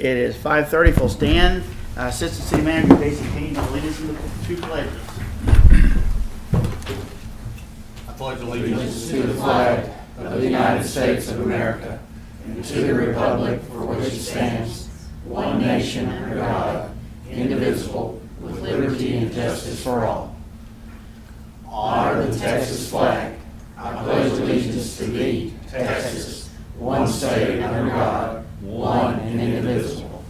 It is 5:30. Full stand. Assistant City Manager Casey Payne will lead us in the two pledges. I pledge allegiance to the flag of the United States of America and to the republic for which it stands, one nation under God, indivisible, with liberty and justice for all. Honor the Texas flag. I pledge allegiance to thee, Texas, one state under God, one and indivisible.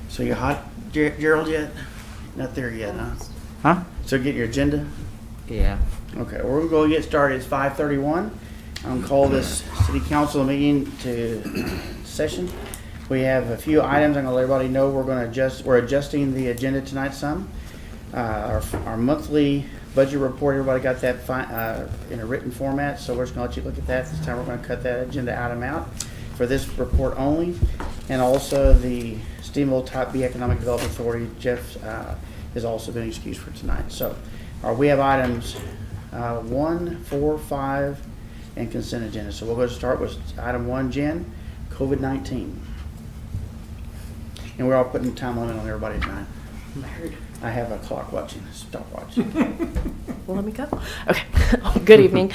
So you hot, Gerald, yet? Not there yet, huh? Huh? So get your agenda? Yeah. Okay, we're going to go get started. It's 5:31. I'm going to call this city council meeting to session. We have a few items. I'm going to let everybody know we're adjusting the agenda tonight some. Our monthly budget report, everybody got that in a written format, so we're just going to let you look at that. This time we're going to cut that agenda item out for this report only. And also the Steamboat Type B Economic Development Authority, Jeff has also been excused for tonight. So we have items 1, 4, 5, and consent agenda. So we'll go to start with item 1, Jen, COVID-19. And we're all putting time limit on everybody tonight. I have a clock watching, stopwatch. Well, let me go. Okay. Good evening.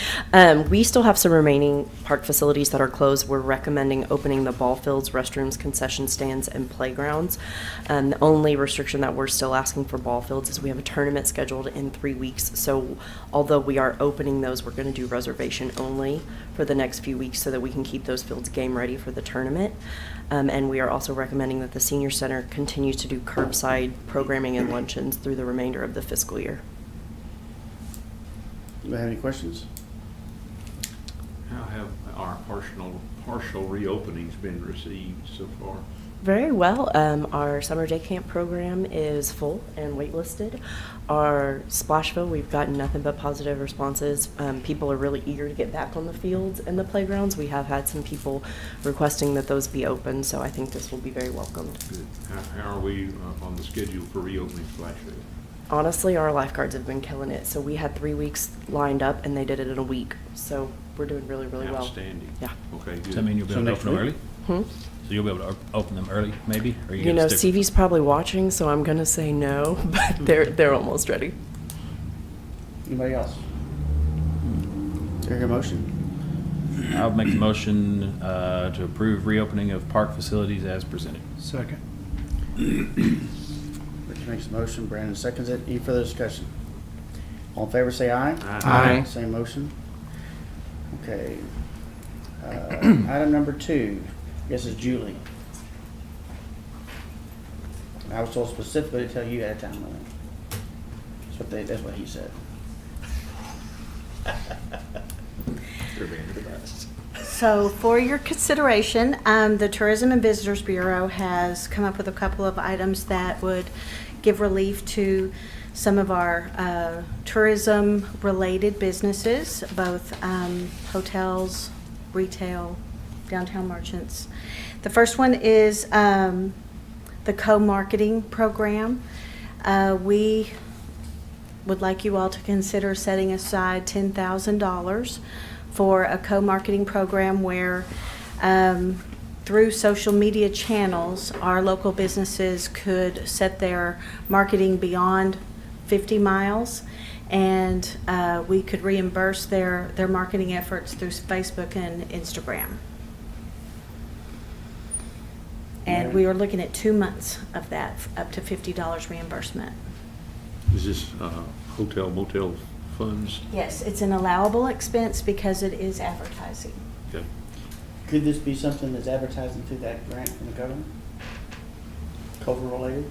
We still have some remaining park facilities that are closed. We're recommending opening the ball fields, restrooms, concession stands, and playgrounds. The only restriction that we're still asking for ball fields is we have a tournament scheduled in 3 weeks. So although we are opening those, we're going to do reservation only for the next few weeks so that we can keep those fields game ready for the tournament. And we are also recommending that the senior center continues to do curbside programming and luncheons through the remainder of the fiscal year. Do you have any questions? How have our partial reopenings been received so far? Very well. Our summer day camp program is full and waitlisted. Our Splashville, we've gotten nothing but positive responses. People are really eager to get back on the fields and the playgrounds. We have had some people requesting that those be open, so I think this will be very welcomed. Good. How are we on the schedule for reopening Splashville? Honestly, our lifeguards have been killing it. So we had 3 weeks lined up, and they did it in a week. So we're doing really, really well. Outstanding. Yeah. Okay, good. Does that mean you'll be able to open them early? So you'll be able to open them early, maybe? Or You know, CV's probably watching, so I'm going to say no, but they're almost ready. Anybody else? Is there a motion? I'll make the motion to approve reopening of park facilities as presented. Second. Rich makes the motion, Brandon seconds it. Any further discussion? All in favor say aye. Aye. Same motion. Okay. Item number 2, I guess is Julie. I was told specifically to tell you at a time limit. That's what he said. So for your consideration, the Tourism and Visitors Bureau has come up with a couple of items that would give relief to some of our tourism-related businesses, both hotels, retail, downtown merchants. The first one is the co-marketing program. We would like you all to consider setting aside $10,000 for a co-marketing program where through social media channels, our local businesses could set their marketing beyond 50 miles, and we could reimburse their marketing efforts through Facebook and Instagram. And we are looking at 2 months of that, up to $50 reimbursement. Is this hotel, motel funds? Yes, it's an allowable expense because it is advertising. Okay. Could this be something that's advertising through that grant from the government? COVID related?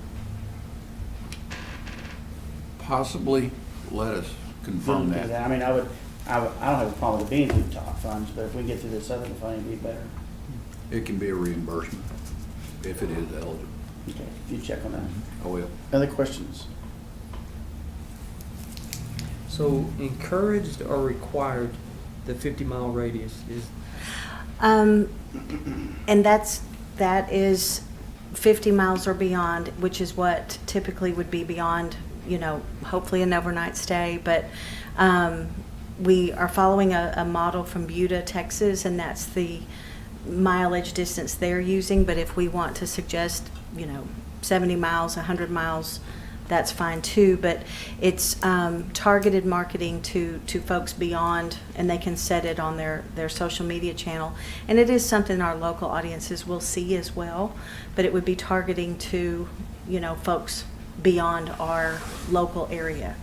Possibly. Let us confirm Couldn't do that. I mean, I don't have a problem with being through top funds, but if we can get through this other funding, it'd be better. It can be a reimbursement if it is eligible. Okay, if you check on that. I will. Other questions? So encouraged or required, the 50-mile radius is? And that is 50 miles or beyond, which is what typically would be beyond, hopefully an overnight stay. But we are following a model from Buda, Texas, and that's the mileage distance they're using. But if we want to suggest, 70 miles, 100 miles, that's fine too. But it's targeted marketing to folks beyond, and they can set it on their social media channel. And it is something our local audiences will see as well, but it would be targeting to, folks beyond our local area.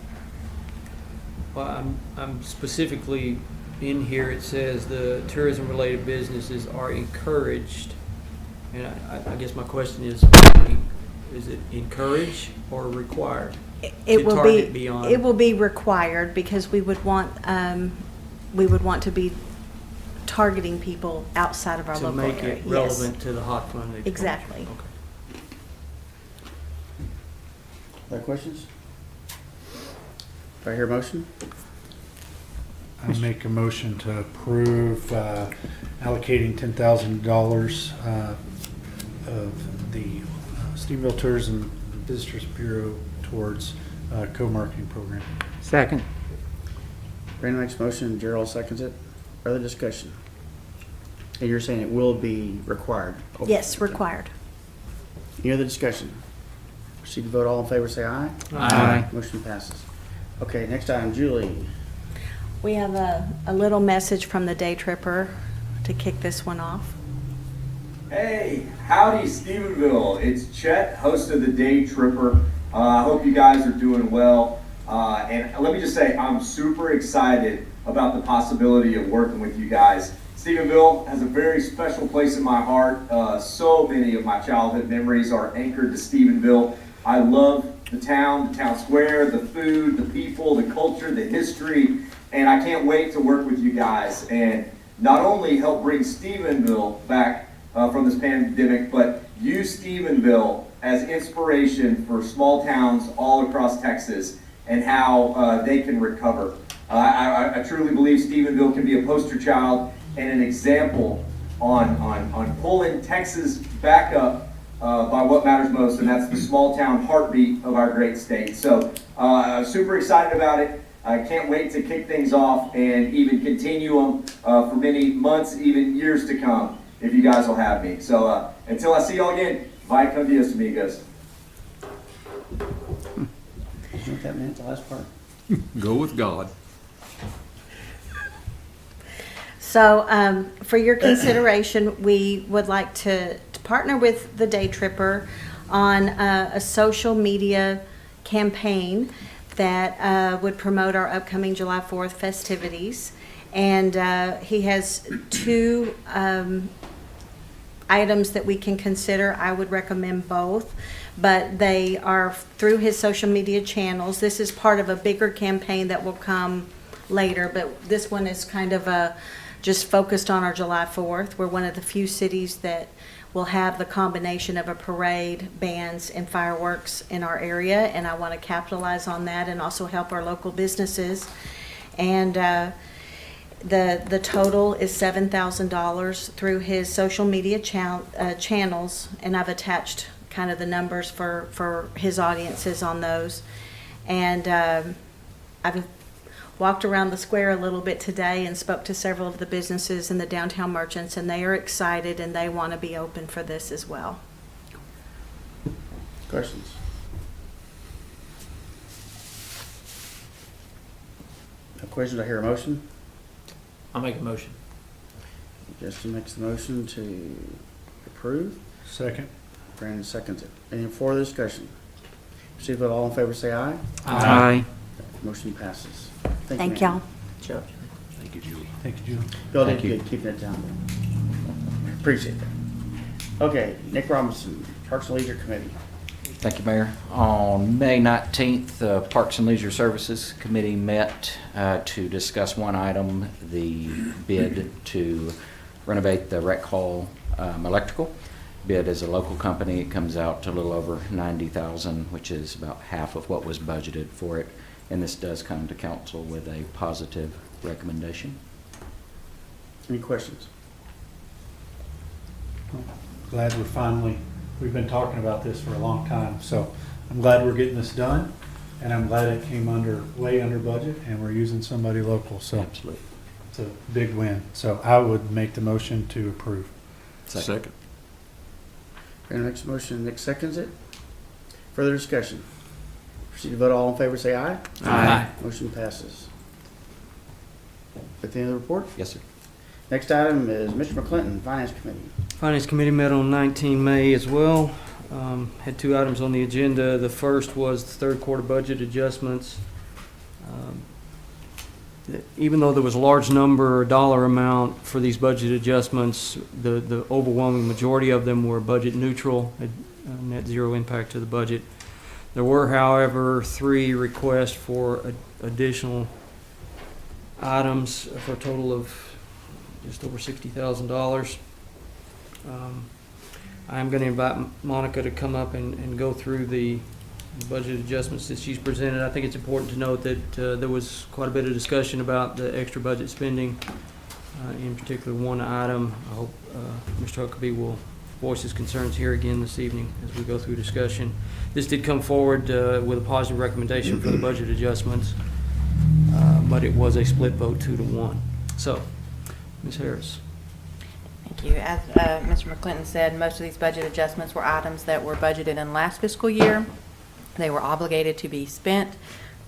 Well, I'm specifically in here, it says the tourism-related businesses are encouraged. And I guess my question is it encouraged or required It to will target be, beyond? it will be required because we would want to be targeting people outside of our To local make area. it Yes. relevant to the hot fund. expansion. Exactly. Okay. Other questions? Do I hear a motion? I make a motion to approve allocating $10,000 of the Stephenville Tourism Visitors Bureau towards co-marketing program. Second. Brandon makes a motion, Gerald seconds it. Other discussion? And you're saying it will be required? Yes, required. Any other discussion? Proceed to vote. All in favor, say aye. Aye. Motion passes. Okay, next item, Julie. We have a little message from the Daytripper to kick this one off. Hey, howdy Stephenville. It's Chet, host of the Daytripper. I hope you guys are doing well. And let me just say, I'm super excited about the possibility of working with you guys. Stephenville has a very special place in my heart. So many of my childhood memories are anchored to Stephenville. I love the town square, the food, the people, the culture, the history, and I can't wait to work with you guys and not only help bring Stephenville back from this pandemic, but use Stephenville as inspiration for small towns all across Texas and how they can recover. I truly believe Stephenville can be a poster child and an example on pulling Texas back up by what matters most, and that's the small town heartbeat of our great state. So super excited about it. I can't wait to kick things off and even continue them for many months, even years to come, if you guys will have me. So until I see y'all again, bye con Dios, amigos. Did you know what that meant, the last part? Go with God. So for your consideration, we would like to partner with the Daytripper on a social media campaign that would promote our upcoming July 4th festivities. And he has two items that we can consider. I would recommend both, but they are through his social media channels. This is part of a bigger campaign that will come later, but this one is kind of just focused on our July 4th. We're one of the few cities that will have the combination of a parade, bands, and fireworks in our area, and I want to capitalize on that and also help our local businesses. And the total is $7,000 through his social media channels, and I've attached kind of the numbers for his audiences on those. And I've walked around the square a little bit today and spoke to several of the businesses and the downtown merchants, and they are excited and they want to be open for this as well. Questions? No questions, I hear a motion. I'll make a motion. Justin makes the motion to approve. Second. Brandon seconds it. Any further discussion? Proceed with all in favor, say aye. Aye. Motion passes. Thank ma'am. y'all. Joe. Thank you, Julie. Thank you, Julie. Bill Thank did you. good keeping it down. Appreciate that. Okay, Nick Robinson, Parks and Leisure Committee. Thank you, Mayor. On May 19th, the Parks and Leisure Services Committee met to discuss one item, the bid to renovate the rec hall electrical. Bid is a local company. It comes out to a little over $90,000, which is about half of what was budgeted for it. And this does come to council with a positive recommendation. Any questions? Glad we've been talking about this for a long time, so I'm glad we're getting this done. and I'm glad it came way under budget, and we're using somebody local, so Absolutely. it's a big win. So I would make the motion to approve. Second. Brandon makes a motion, Nick seconds it. Further discussion? Proceed to vote. All in favor, say aye. Aye. Motion passes. At the end of the report? Yes, sir. Next item is Mr. McClinton, Finance Committee. Finance Committee met on 19 May as well. Had two items on the agenda. The first was the third quarter budget adjustments. Even though there was a large number, dollar amount for these budget adjustments, the overwhelming majority of them were budget neutral, had net zero impact to the budget. There were, however, 3 requests for additional items for a total of just over $60,000. I'm going to invite Monica to come up and go through the budget adjustments that she's presented. I think it's important to note that there was quite a bit of discussion about the extra budget spending, in particular one item. I hope Mr. Huckabee will voice his concerns here again this evening as we go through discussion. This did come forward with a positive recommendation for the budget adjustments, but it was a split vote 2-1. So, Ms. Harris. Thank you. As Mr. McClinton said, most of these budget adjustments were items that were budgeted in last fiscal year. They were obligated to be spent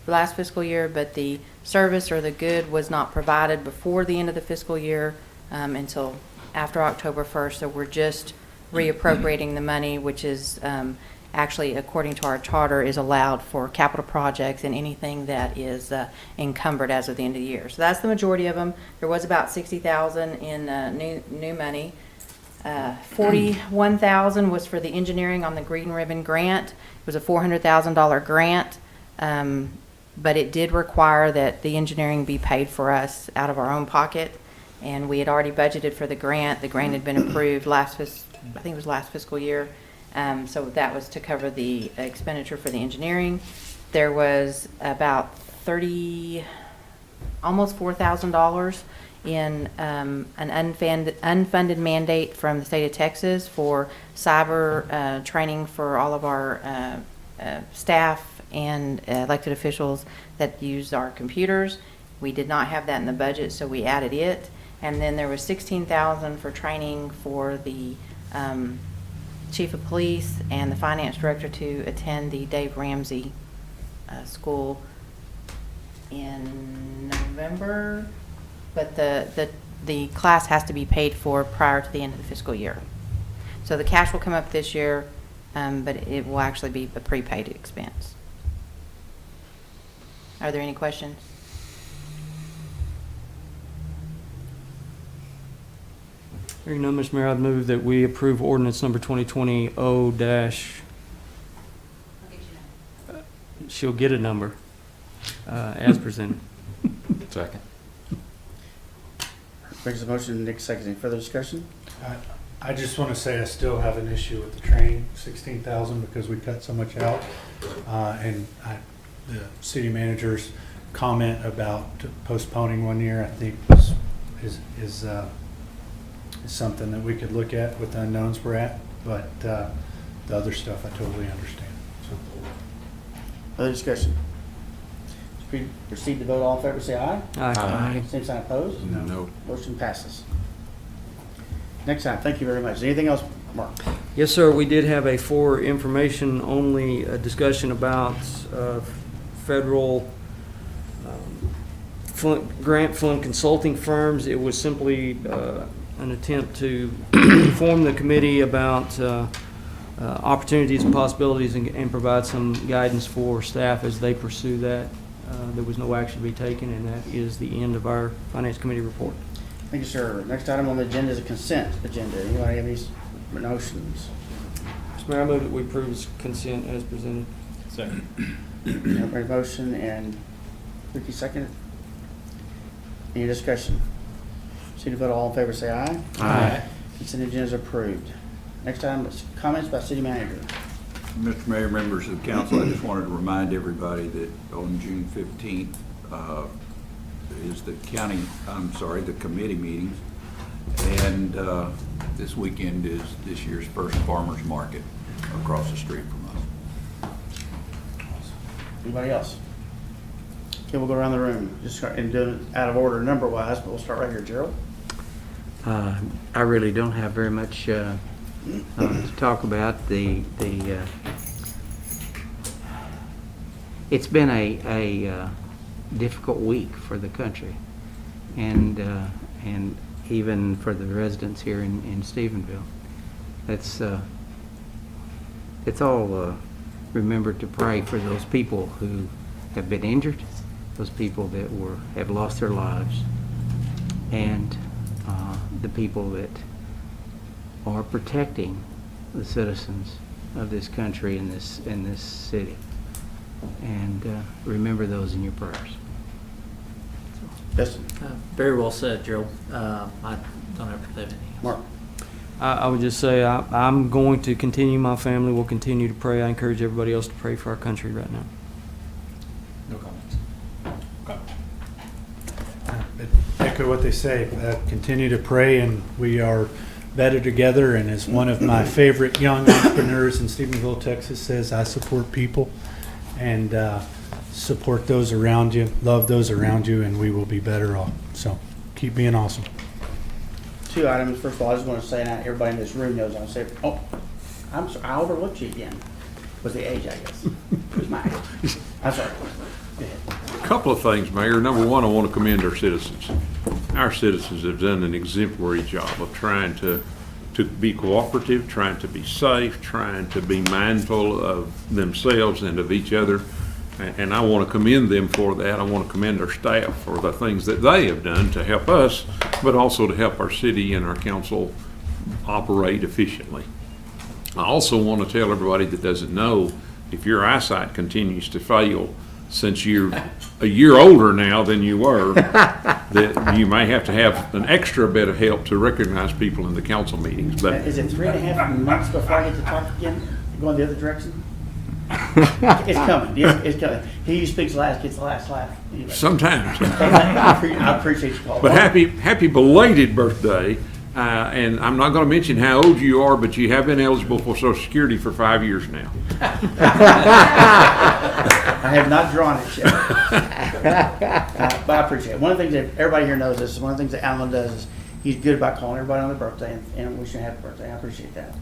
for last fiscal year, but the service or the good was not provided before the end of the fiscal year until after October 1st. So we're just reappropriating the money, which is actually, according to our charter, is allowed for capital projects and anything that is encumbered as of the end of the year. So that's the majority of them. There was about $60,000 in new money. $41,000 was for the engineering on the Green Ribbon Grant. It was a $400,000 grant, but it did require that the engineering be paid for us out of our own pocket. And we had already budgeted for the grant. The grant had been approved I think it was last fiscal year. So that was to cover the expenditure for the engineering. There was about almost $4,000 in an unfunded mandate from the state of Texas for cyber training for all of our staff and elected officials that use our computers. We did not have that in the budget, so we added it. And then there was $16,000 for training for the chief of police and the finance director to attend the Dave Ramsey school in November, but the class has to be paid for prior to the end of the fiscal year. So the cash will come up this year, but it will actually be a prepaid expense. Are there any questions? Hearing none, Mr. Mayor, I'd move that we approve ordinance number 2020-0- she'll get a number as presented. Second. Brings the motion, Nick seconds. Any further discussion? I just want to say I still have an issue with the training, $16,000, because we cut so much out. The city manager's comment about postponing 1 year, I think is something that we could look at with the unknowns we're at, but the other stuff I totally understand. So. Other discussion? Proceed to vote. All in favor, say aye. Aye. Same sign opposed? No. Motion passes. Next time, thank you very much. Anything else, Mark? Yes, sir. We did have for information only discussion about federal grant fund consulting firms. It was simply an attempt to inform the committee about opportunities and possibilities and provide some guidance for staff as they pursue that. There was no action to be taken, and that is the end of our Finance Committee report. Thank you, sir. Next item on the agenda is a consent agenda. Anybody have any notions? Mr. Mayor, I move that we approve this consent as presented. Second. Everybody motion and Ricky second. Any discussion? Proceed to vote. All in favor, say aye. Aye. Consent agenda is approved. Next item is comments by city manager. Mr. Mayor, members of the council, I just wanted to remind everybody that on June 15th is the committee meetings, and this weekend is this year's first farmers market across the street from us. Anybody else? Okay, we'll go around the room, just start and do it out of order, number-wise, but we'll start right here. Gerald? I really don't have very much to talk about. It's been a difficult week for the country, and even for the residents here in Stephenville. It's all remember to pray for those people who have been injured, those people that have lost their lives, and the people that are protecting the citizens of this country in this city. And remember those in your prayers. Justin? Very well said, Gerald. I don't have anything else. Mark? I would just say I'm going to continue, my family will continue to pray. I encourage everybody else to pray for our country right now. No comments. Echo what they say, continue to pray, and we are better together. And as one of my favorite young entrepreneurs in Stephenville, Texas says, I support people and support those around you, love those around you, and we will be better off. So keep being awesome. 2 items. First of all, I just want to say, now everybody in this room knows I'll say, oh, I'm sorry, I overlooked you again. Was the age, I guess. It was my age. I'm sorry. Go ahead. A couple of things, Mayor. Number one, I want to commend our citizens. Our citizens have done an exemplary job of trying to be cooperative, trying to be safe, trying to be mindful of themselves and of each other. And I want to commend them for that. I want to commend our staff for the things that they have done to help us, but also to help our city and our council operate efficiently. I also want to tell everybody that doesn't know, if your eyesight continues to fail, since you're a year older now than you were, that you may have to have an extra bit of help to recognize people in the council meetings. But Is it 3.5 months before I get to talk again? Going the other direction? It's coming. It's coming. He who speaks last gets the last laugh. Anyway. sometimes. I appreciate you, Paul. But happy belated birthday. And I'm not going to mention how old you are, but you have been eligible for Social Security for 5 years now. I have not drawn it yet. But I appreciate it. One of the things that everybody here knows this, one of the things that Alan does is he's good about calling everybody on their birthday and wishing a happy birthday. I appreciate that.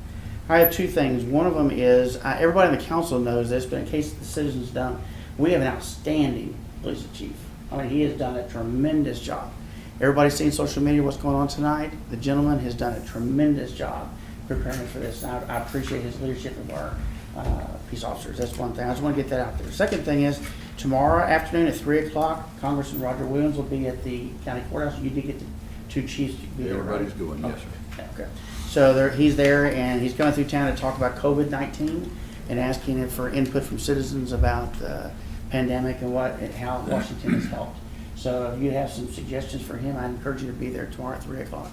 I have 2 things. One of them is, everybody on the council knows this, but in case the citizens don't, we have an outstanding police chief. I mean, he has done a tremendous job. Everybody's seen social media what's going on tonight. The gentleman has done a tremendous job preparing for this. And I appreciate his leadership of our peace officers. That's one thing. I just want to get that out there. Second thing is, tomorrow afternoon at 3 o'clock, Congressman Roger Williams will be at the county courthouse. You did get the 2 chiefs to be there. Everybody's going, yes, sir. Okay. So he's there, and he's going through town to talk about COVID-19 and asking for input from citizens about the pandemic and how Washington has helped. So if you have some suggestions for him, I encourage you to be there tomorrow at 3 o'clock.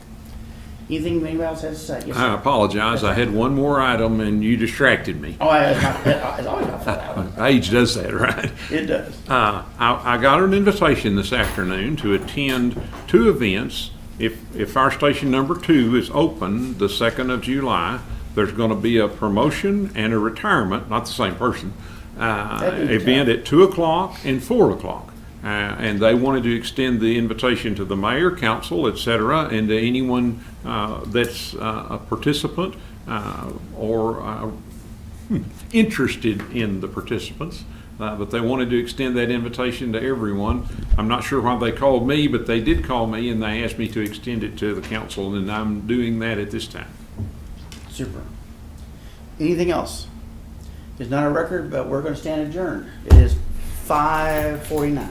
Anything anybody else has to say? Yes, I sir. apologize. I had one more item and you distracted me. Oh, it's always my fault. Age does that, right? It does. I got an invitation this afternoon to attend 2 events. If our station number 2 is open the 2nd of July, there's going to be a promotion and a retirement, not the same person, event at 2 o'clock and 4 o'clock. And they wanted to extend the invitation to the mayor, council, et cetera, and to anyone that's a participant or interested in the participants. But they wanted to extend that invitation to everyone. I'm not sure why they called me, but they did call me and they asked me to extend it to the council, and I'm doing that at this time. Super. Anything else? It's not a record, but we're going to stand adjourned. It is 5:49.